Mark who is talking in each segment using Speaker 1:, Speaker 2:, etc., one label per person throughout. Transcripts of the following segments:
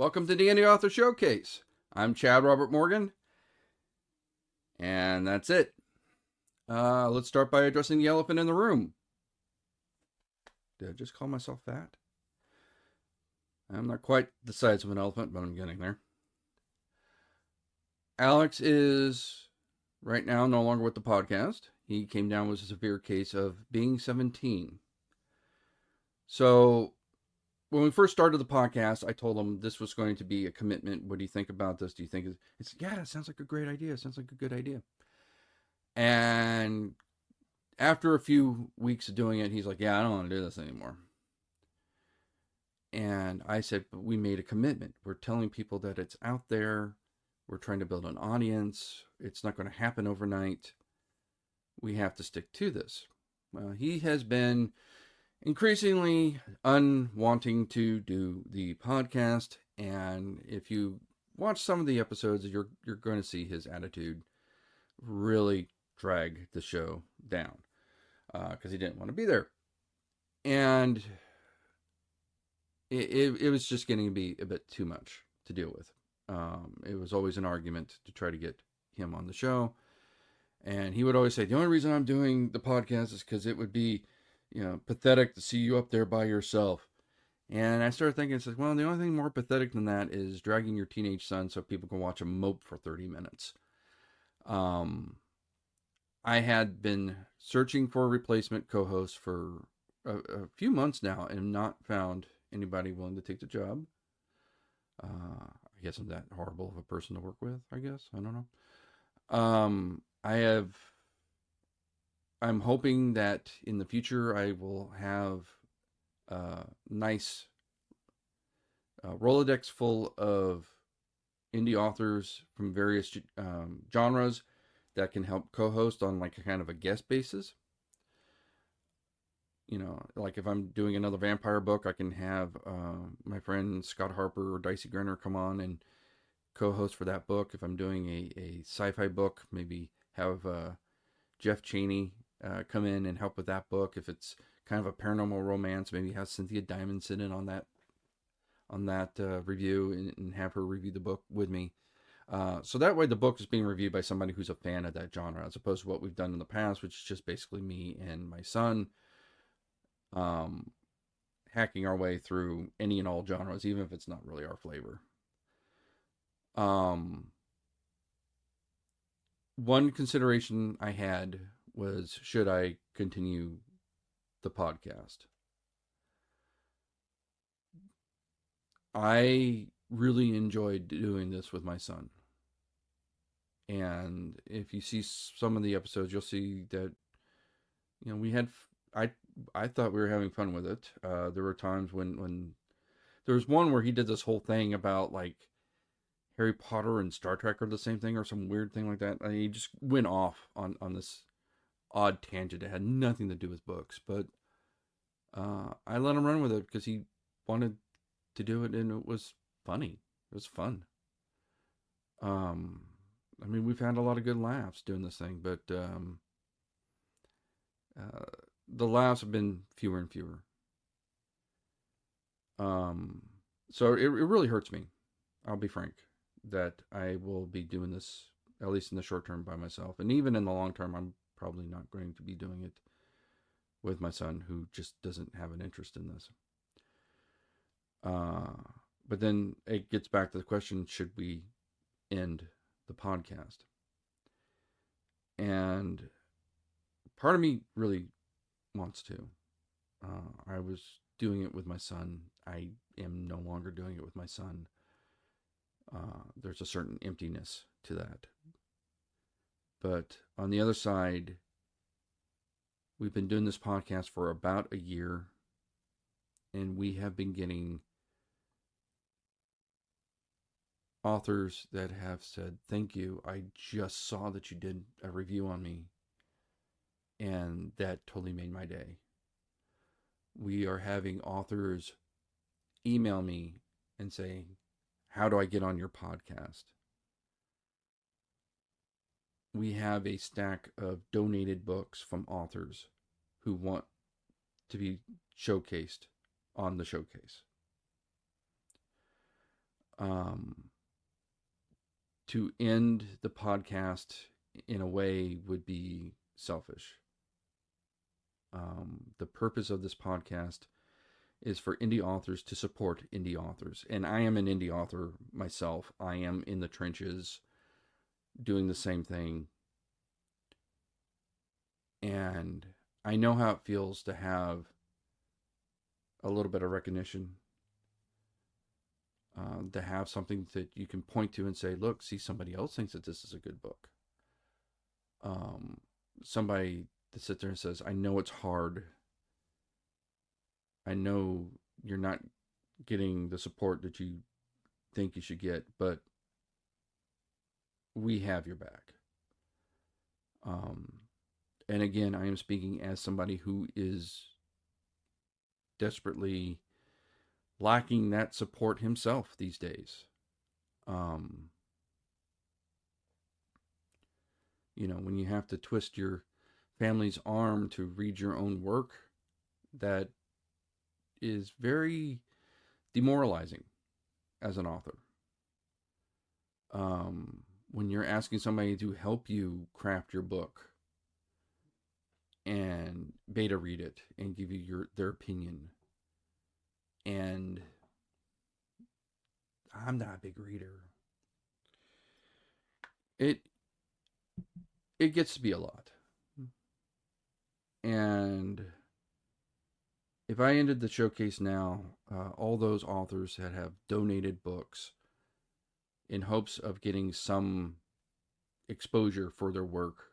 Speaker 1: Welcome to the Indie Author Showcase. I'm Chad Robert Morgan, and that's it. Let's start by addressing the elephant in the room. Did I just call myself fat? I'm not quite the size of an elephant, but I'm getting there. Alex is right now no longer with the podcast. He came down with a severe case of being 17. So when we first started the podcast, I told him this was going to be a commitment. What do you think about this? Do you think it's yeah, it sounds like a great idea. It sounds like a good idea. And after a few weeks of doing it, he's like, yeah, I don't want to do this anymore. And I said, but we made a commitment. We're telling people that it's out there. We're trying to build an audience. It's not going to happen overnight. We have to stick to this. Well, he has been increasingly unwanting to do the podcast. And if you watch some of the episodes, you're going to see his attitude really drag the show down because he didn't want to be there. And it was just getting to be a bit too much to deal with. It was always an argument to try to get him on the show. And he would always say, the only reason I'm doing the podcast is because it would be, pathetic to see you up there by yourself. And I started thinking, it's like, well, the only thing more pathetic than that is dragging your teenage son so people can watch him mope for 30 minutes. I had been searching for a replacement co-host for a few months now and not found anybody willing to take the job. I guess I'm that horrible of a person to work with, I guess. I don't know. I'm hoping that in the future I will have a nice Rolodex full of indie authors from various genres that can help co-host on like a kind of a guest basis. Like if I'm doing another vampire book, I can have my friend Scott Harper or Dicey Grenner come on and co-host for that book. If I'm doing a sci-fi book, maybe have Jeff Cheney come in and help with that book. If it's kind of a paranormal romance, maybe have Cynthia Diamond sit in on that review and have her review the book with me. So that way the book is being reviewed by somebody who's a fan of that genre, as opposed to what we've done in the past, which is just basically me and my son hacking our way through any and all genres, even if it's not really our flavor. One consideration I had was, should I continue the podcast? I really enjoyed doing this with my son. And if you see some of the episodes, you'll see that, we had, I thought we were having fun with it. There were times when there was one where he did this whole thing about like Harry Potter and Star Trek are the same thing or some weird thing like that. I mean, he just went off on this odd tangent that had nothing to do with books, but I let him run with it because he wanted to do it and it was funny. It was fun. I mean, we've had a lot of good laughs doing this thing, but the laughs have been fewer and fewer. So it really hurts me, I'll be frank, that I will be doing this, at least in the short term, by myself. And even in the long term, I'm probably not going to be doing it with my son, who just doesn't have an interest in this. But then it gets back to the question, should we end the podcast? And part of me really wants to. I was doing it with my son. I am no longer doing it with my son. There's a certain emptiness to that. But on the other side, we've been doing this podcast for about a year, and we have been getting authors that have said, thank you, I just saw that you did a review on me, and that totally made my day. We are having authors email me and say, how do I get on your podcast? We have a stack of donated books from authors who want to be showcased on the showcase. Um, to end the podcast in a way would be selfish. The purpose of this podcast is for indie authors to support indie authors. And I am an indie author myself. I am in the trenches doing the same thing. And I know how it feels to have a little bit of recognition, to have something that you can point to and say, look, see, somebody else thinks that this is a good book. Um, Somebody that sits there and says, I know it's hard. I know you're not getting the support that you think you should get, but we have your back. Um, and again, I am speaking as somebody who is desperately lacking that support himself these days. Um, when you have to twist your family's arm to read your own work, that is very demoralizing as an author. When you're asking somebody to help you craft your book and beta read it and give you their opinion, and I'm not a big reader, it it gets to be a lot. And if I ended the showcase now, all those authors that have donated books in hopes of getting some exposure for their work,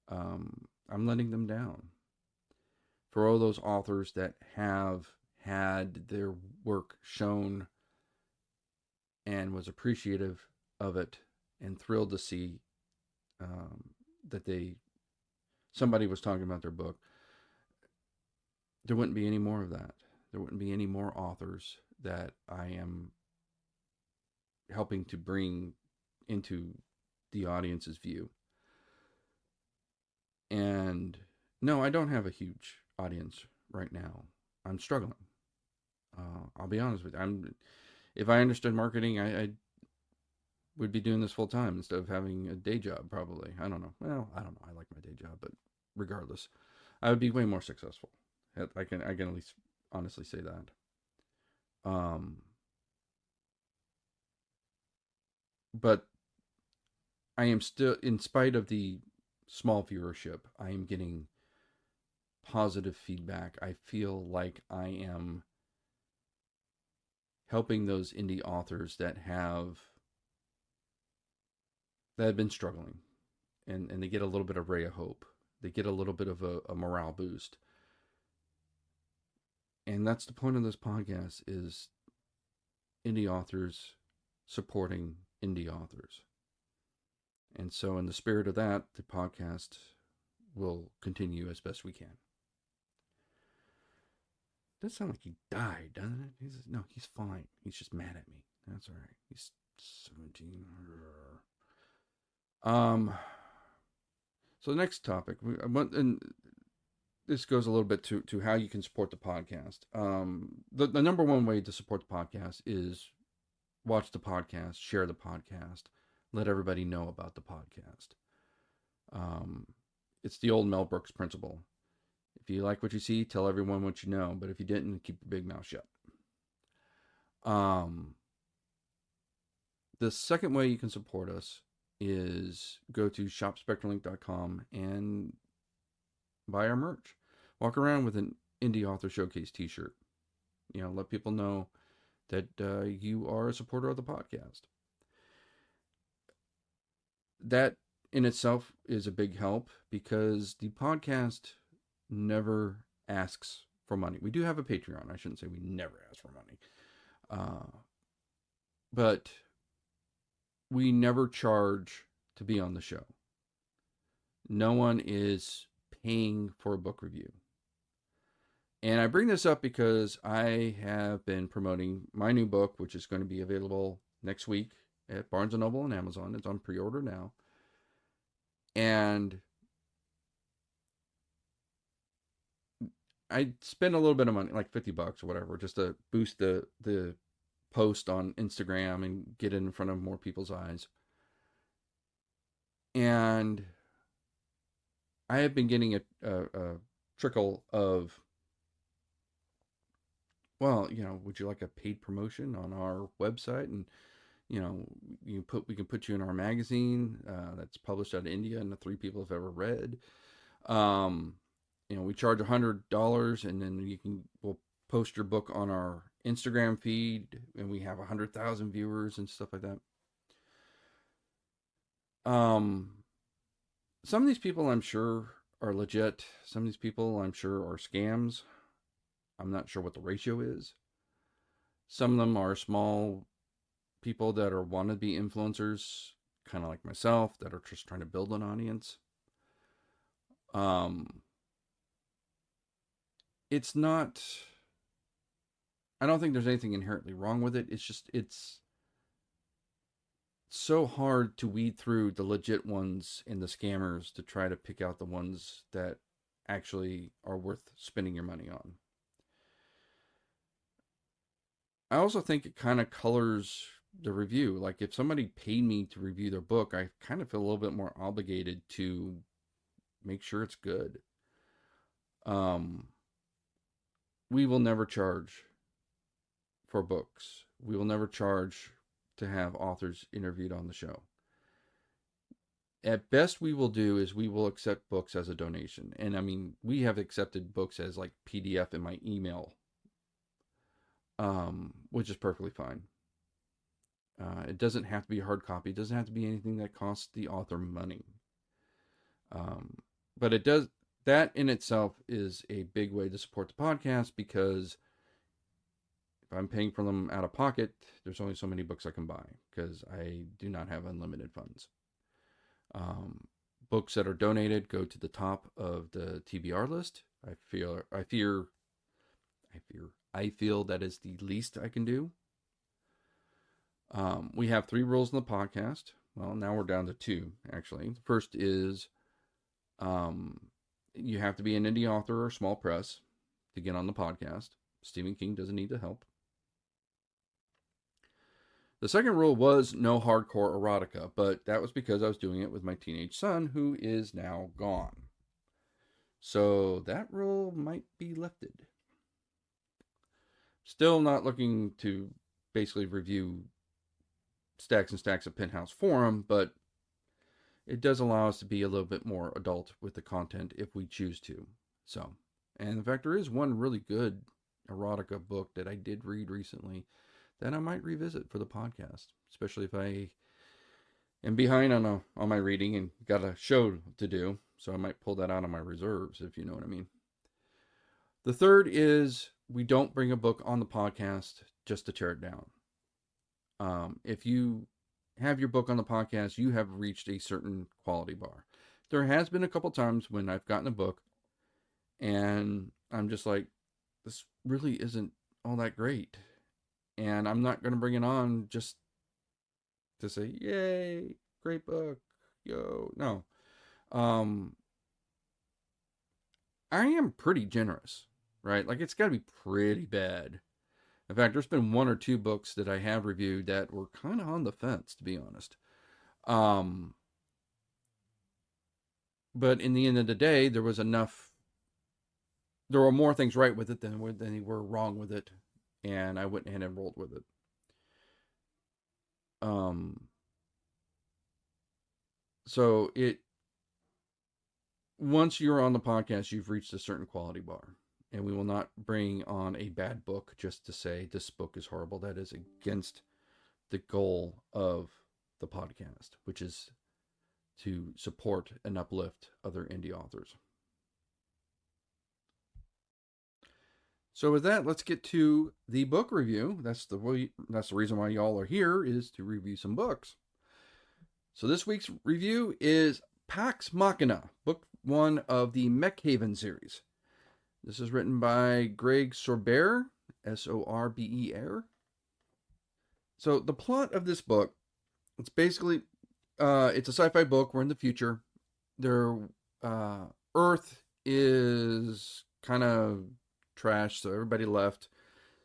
Speaker 1: I'm letting them down. For all those authors that have had their work shown and was appreciative of it and thrilled to see that somebody was talking about their book, there wouldn't be any more of that. There wouldn't be any more authors that I am helping to bring into the audience's view. And no, I don't have a huge audience right now. I'm struggling. I'll be honest with you. If I understood marketing, I would be doing this full time instead of having a day job. Probably. I don't know. Well, I don't know. I like my day job, but regardless, I would be way more successful. I can at least honestly say that. But I am still, in spite of the small viewership, I am getting positive feedback. I feel like I am helping those indie authors that have been struggling, and they get a little bit of ray of hope. They get a little bit of a morale boost. And that's the point of this podcast, is indie authors supporting indie authors. And so in the spirit of that, the podcast will continue as best we can. Does sound like he died, doesn't it? No, he's fine. He's just mad at me. That's all right. He's 17. So the next topic, and this goes a little bit to how you can support the podcast. The number one way to support the podcast is watch the podcast, share the podcast, let everybody know about the podcast. It's the old Mel Brooks principle. If you like what you see, tell everyone what you know. But if you didn't, keep your big mouth shut. The second way you can support us is go to shopspectralink.com and buy our merch. Walk around with an Indie Author Showcase t-shirt. Let people know that you are a supporter of the podcast. That in itself is a big help, because the podcast never asks for money. We do have a Patreon. I shouldn't say we never ask for money. But we never charge to be on the show. No one is paying for a book review. And I bring this up because I have been promoting my new book, which is going to be available next week at Barnes & Noble and Amazon. It's on pre-order now. And I spend a little bit of money, like $50 or whatever, just to boost the post on Instagram and get it in front of more people's eyes. And I have been getting a trickle of, well, would you like a paid promotion on our website? And we can put you in our magazine that's published out of India and the 3 people have ever read. Um, we charge $100, and then we'll post your book on our Instagram feed, and we have 100,000 viewers and stuff like that. Some of these people I'm sure are legit. Some of these people I'm sure are scams. I'm not sure what the ratio is. Some of them are small people that are wannabe influencers, kind of like myself, that are just trying to build an audience. It's not, I don't think there's anything inherently wrong with it. It's so hard to weed through the legit ones and the scammers to try to pick out the ones that actually are worth spending your money on. I also think it kind of colors the review. Like if somebody paid me to review their book, I kind of feel a little bit more obligated to make sure it's good. We will never charge for books. We will never charge to have authors interviewed on the show. At best, we will do is we will accept books as a donation. And I mean, we have accepted books as like PDF in my email, which is perfectly fine. It doesn't have to be a hard copy. It doesn't have to be anything that costs the author money. But it does, that in itself is a big way to support the podcast, because if I'm paying for them out of pocket, there's only so many books I can buy because I do not have unlimited funds. Books that are donated go to the top of the TBR list. I feel that is the least I can do. We have 3 rules in the podcast. Well, now we're down to 2, actually. The first is you have to be an indie author or small press to get on the podcast. Stephen King doesn't need the help. The second rule was no hardcore erotica, but that was because I was doing it with my teenage son, who is now gone. So that rule might be lifted. Still not looking to basically review stacks and stacks of Penthouse Forum, but it does allow us to be a little bit more adult with the content if we choose to. So, and in fact, there is one really good erotica book that I did read recently that I might revisit for the podcast, especially if I am behind on my reading and got a show to do. So I might pull that out of my reserves, if you know what I mean. The third is we don't bring a book on the podcast just to tear it down. If you have your book on the podcast, you have reached a certain quality bar. There has been a couple times when I've gotten a book and I'm just like, this really isn't all that great. And I'm not going to bring it on just to say, yay, great book, yo. No. I am pretty generous, right? Like, it's got to be pretty bad. In fact, there's been 1 or 2 books that I have reviewed that were kind of on the fence, to be honest. But in the end of the day, there was enough. There were more things right with it than they were wrong with it, and I went ahead and rolled with it. So once you're on the podcast, you've reached a certain quality bar. And we will not bring on a bad book just to say this book is horrible. That is against the goal of the podcast, which is to support and uplift other indie authors. So with that, let's get to the book review. That's the reason why y'all are here, is to review some books. So this week's review is Pax Machina, book 1 of the Mechhaven series. This is written by Greg Sorber, S-O-R-B-E-R. So the plot of this book, it's basically, it's a sci-fi book. We're in the future. Earth is kind of trash, so everybody left,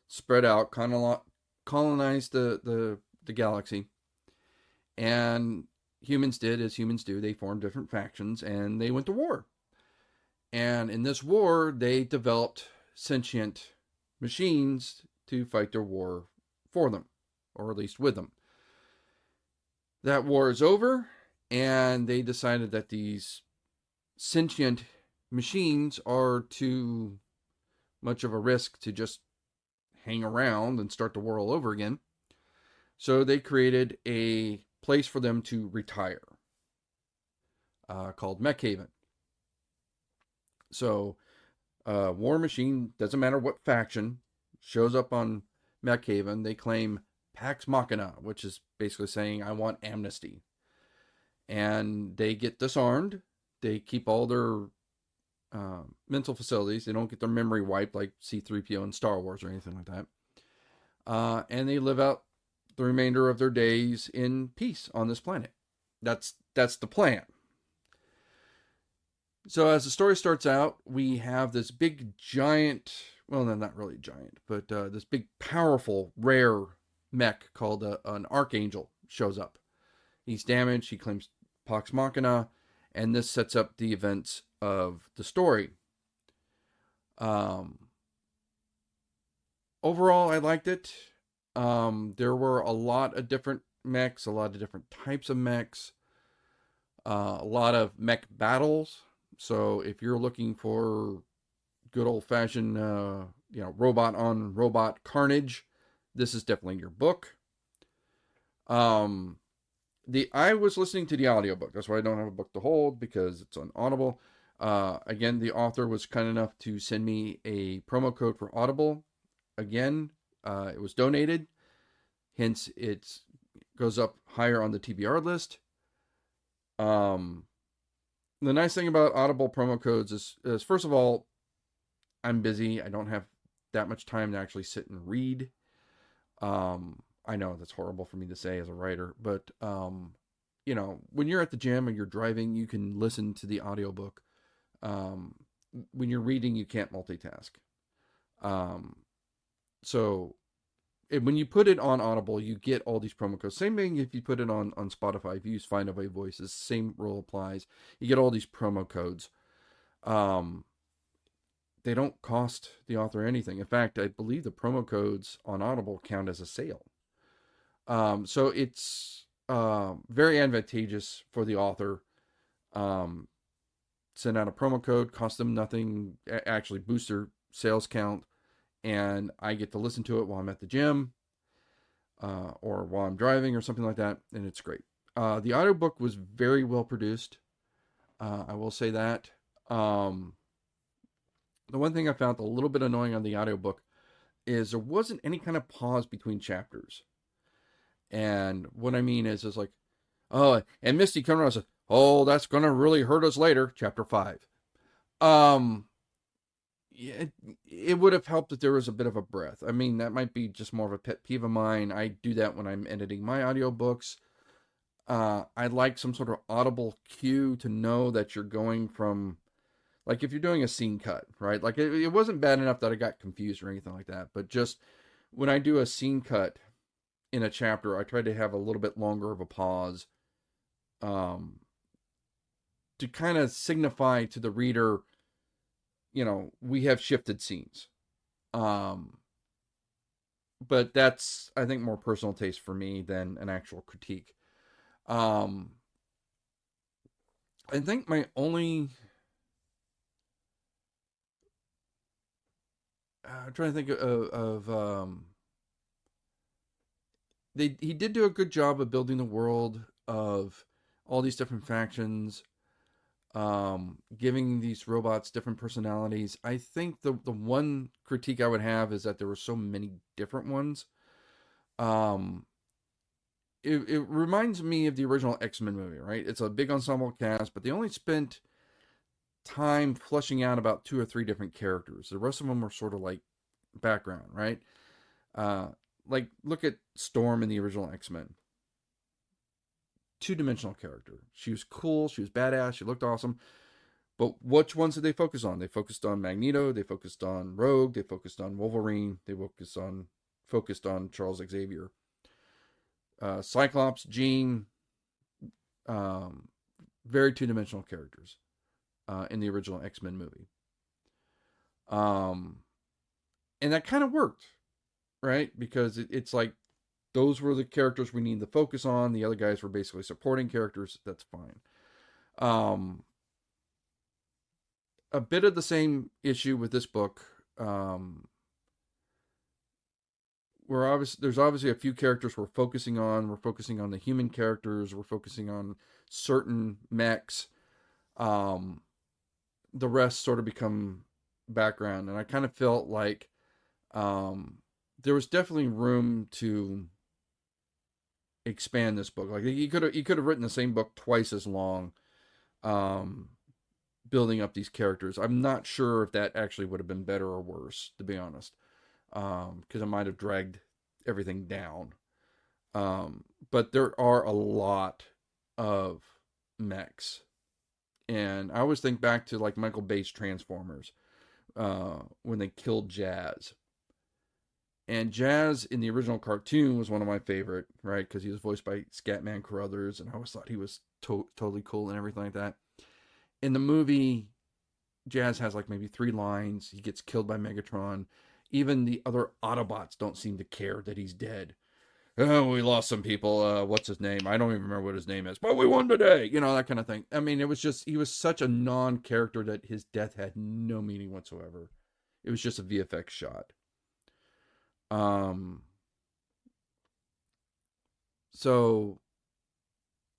Speaker 1: spread out, kind of colonized the galaxy, and humans did as humans do. They formed different factions and they went to war. And in this war, they developed sentient machines to fight their war for them, or at least with them. That war is over, and they decided that these sentient machines are too much of a risk to just hang around and start the war all over again. So they created a place for them to retire called Mech Haven. So War Machine, doesn't matter what faction, shows up on Mech Haven. They claim Pax Machina, which is basically saying, I want amnesty. And they get disarmed. They keep all their mental facilities. They don't get their memory wiped like C-3PO in Star Wars or anything like that. And they live out the remainder of their days in peace on this planet. That's the plan. So as the story starts out, we have this big giant, well, no, not really giant, but this big powerful rare mech called an Archangel shows up. He's damaged. He claims Pax Machina, and this sets up the events of the story. Overall, I liked it. There were a lot of different mechs, a lot of different types of mechs, a lot of mech battles. So if you're looking for good old-fashioned, robot on robot carnage, this is definitely your book. I was listening to the audiobook. That's why I don't have a book to hold, because it's on Audible. Again, the author was kind enough to send me a promo code for Audible. Again, it was donated. Hence, it goes up higher on the TBR list. The nice thing about Audible promo codes is, first of all, I'm busy. I don't have that much time to actually sit and read. I know that's horrible for me to say as a writer, but, when you're at the gym or you're driving, you can listen to the audiobook. When you're reading, you can't multitask. So when you put it on Audible, you get all these promo codes. Same thing if you put it on Spotify. If you use Find Away Voices, same rule applies. You get all these promo codes. They don't cost the author anything. In fact, I believe the promo codes on Audible count as a sale. So it's very advantageous for the author. Send out a promo code, cost them nothing, actually boost their sales count, and I get to listen to it while I'm at the gym or while I'm driving or something like that, and it's great. The audiobook was very well produced. I will say that. The one thing I found a little bit annoying on the audiobook is there wasn't any kind of pause between chapters. And what I mean is like, oh, and Misty comes around and says, oh, that's going to really hurt us later. Chapter 5. Yeah, it would have helped if there was a bit of a breath. I mean, that might be just more of a pet peeve of mine. I do that when I'm editing my audiobooks. I like some sort of audible cue to know that you're going from, like if you're doing a scene cut, right? Like it wasn't bad enough that I got confused or anything like that, but just when I do a scene cut in a chapter, I try to have a little bit longer of a pause to kind of signify to the reader, we have shifted scenes. But that's, I think, more personal taste for me than an actual critique. I think my only... I'm trying to think of he did do a good job of building the world of all these different factions, giving these robots different personalities. I think the one critique I would have is that there were so many different ones. It reminds me of the original X-Men movie, right? It's a big ensemble cast, but they only spent time fleshing out about 2 or 3 different characters. The rest of them were sort of like background, right? Like look at Storm in the original X-Men. 2-dimensional character. She was cool, she was badass, she looked awesome. But which ones did they focus on? They focused on Magneto, they focused on Rogue, they focused on Wolverine, they focused on focused on Charles Xavier. Cyclops, Jean, um, very two-dimensional characters in the original X-Men movie. And that kind of worked, right? Because it's like those were the characters we need to focus on. The other guys were basically supporting characters. That's fine. A bit of the same issue with this book. There's obviously a few characters we're focusing on. We're focusing on the human characters. We're focusing on certain mechs. The rest sort of become background, and I kind of felt like there was definitely room to expand this book. Like you could have written the same book twice as long, building up these characters. I'm not sure if that actually would have been better or worse, to be honest, because it might have dragged everything down. But there are a lot of mechs, and I always think back to like Michael Bay's Transformers, when they killed Jazz. And Jazz in the original cartoon was one of my favorite, right? Because he was voiced by Scatman Crothers, and I always thought he was totally cool and everything like that. In the movie, Jazz has like maybe 3 lines. He gets killed by Megatron. Even the other Autobots don't seem to care that he's dead. Oh, we lost some people. What's his name? I don't even remember what his name is. But we won today. You know, that kind of thing. I mean, it was just, he was such a non-character that his death had no meaning whatsoever. It was just a VFX shot. So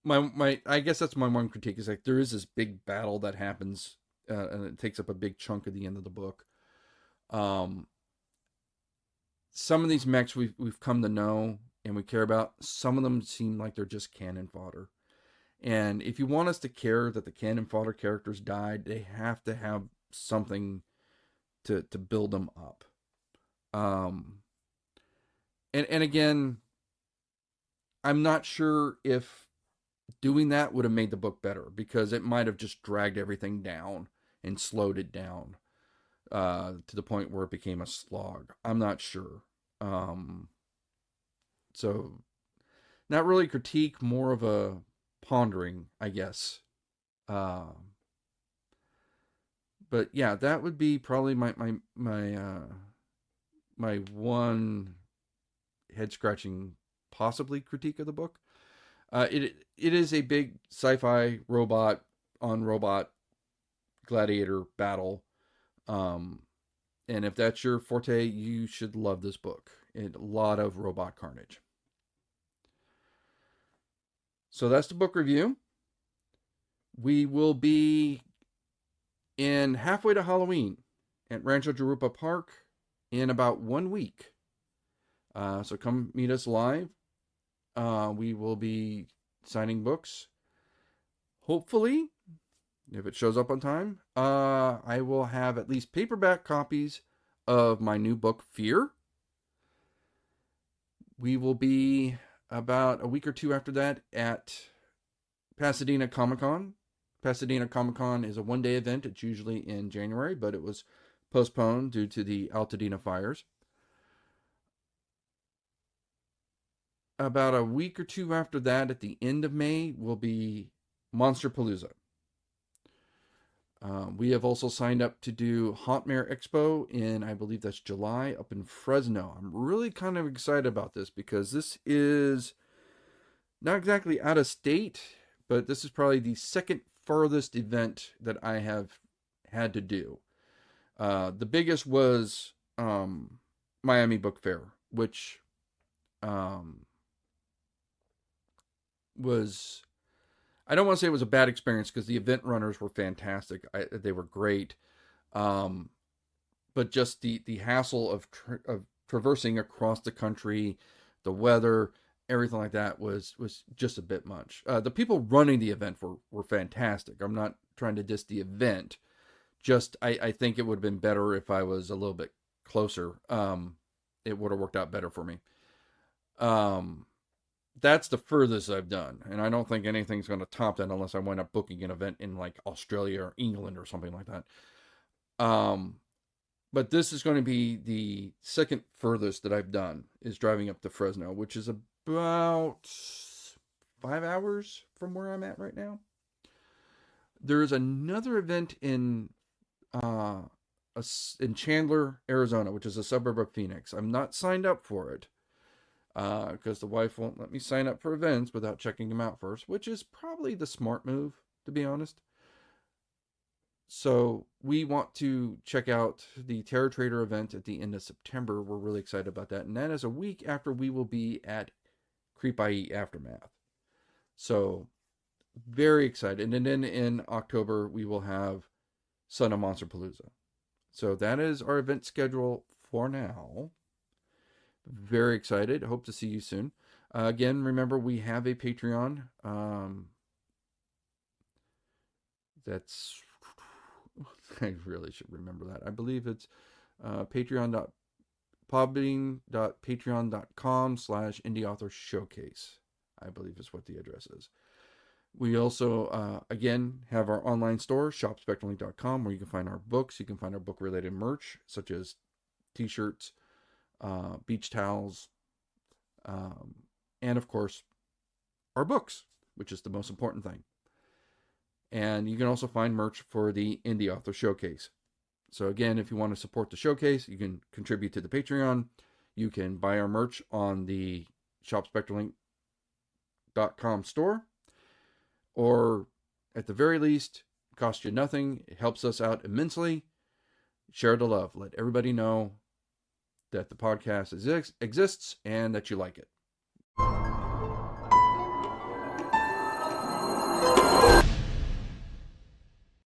Speaker 1: my I guess that's my one critique, is like there is this big battle that happens, and it takes up a big chunk of the end of the book. Some of these mechs we've come to know and we care about. Some of them seem like they're just cannon fodder. And if you want us to care that the cannon fodder characters died, they have to have something to build them up. And again, I'm not sure if doing that would have made the book better, because it might have just dragged everything down and slowed it down to the point where it became a slog. I'm not sure. So not really critique, more of a pondering, I guess. But yeah, that would be probably my one head scratching, possibly critique of the book. It is a big sci-fi robot on robot gladiator battle. And if that's your forte, you should love this book. A lot of robot carnage. So that's the book review. We will be in halfway to Halloween at Rancho Jurupa Park in about 1 week. So come meet us live. We will be signing books. Hopefully, if it shows up on time, I will have at least paperback copies of my new book, Fear. We will be about a week or 2 after that at Pasadena Comic-Con. Pasadena Comic-Con is a 1-day event. It's usually in January, but it was postponed due to the Altadena fires. About a week or 2 after that, at the end of May, will be Monsterpalooza. We have also signed up to do Hauntmare Expo in, I believe that's July, up in Fresno. I'm really kind of excited about this because this is not exactly out of state, but this is probably the second farthest event that I have had to do. The biggest was Miami Book Fair, which was, I don't want to say it was a bad experience because the event runners were fantastic. They were great. But just the hassle of traversing across the country, the weather, everything like that was just a bit much. The people running the event were fantastic. I'm not trying to diss the event. Just, I think it would have been better if I was a little bit closer. It would have worked out better for me. That's the furthest I've done, and I don't think anything's going to top that unless I wind up booking an event in like Australia or England or something like that. But this is going to be the second furthest that I've done, is driving up to Fresno, which is about 5 hours from where I'm at right now. There is another event uh, in Chandler, Arizona, which is a suburb of Phoenix. I'm not signed up for it because the wife won't let me sign up for events without checking them out first, which is probably the smart move, to be honest. So we want to check out the Terror Trader event at the end of September. We're really excited about that. And that is a week after we will be at Creep IE Aftermath. So very excited. And then in October, we will have Son of Monster Palooza. So that is our event schedule for now. Very excited. Hope to see you soon. Again, remember, we have a Patreon. That's I really should remember that. I believe it's podbean.patreon.com/indie author showcase. I believe is what the address is. We also, again, have our online store, shopspectralink.com, where you can find our books. You can find our book-related merch, such as t-shirts, beach towels, and, of course, our books, which is the most important thing. And you can also find merch for the Indie Author Showcase. So again, if you want to support the showcase, you can contribute to the Patreon. You can buy our merch on the shopspectralink.com store. Or at the very least, it costs you nothing. It helps us out immensely. Share the love. Let everybody know that the podcast exists and that you like it.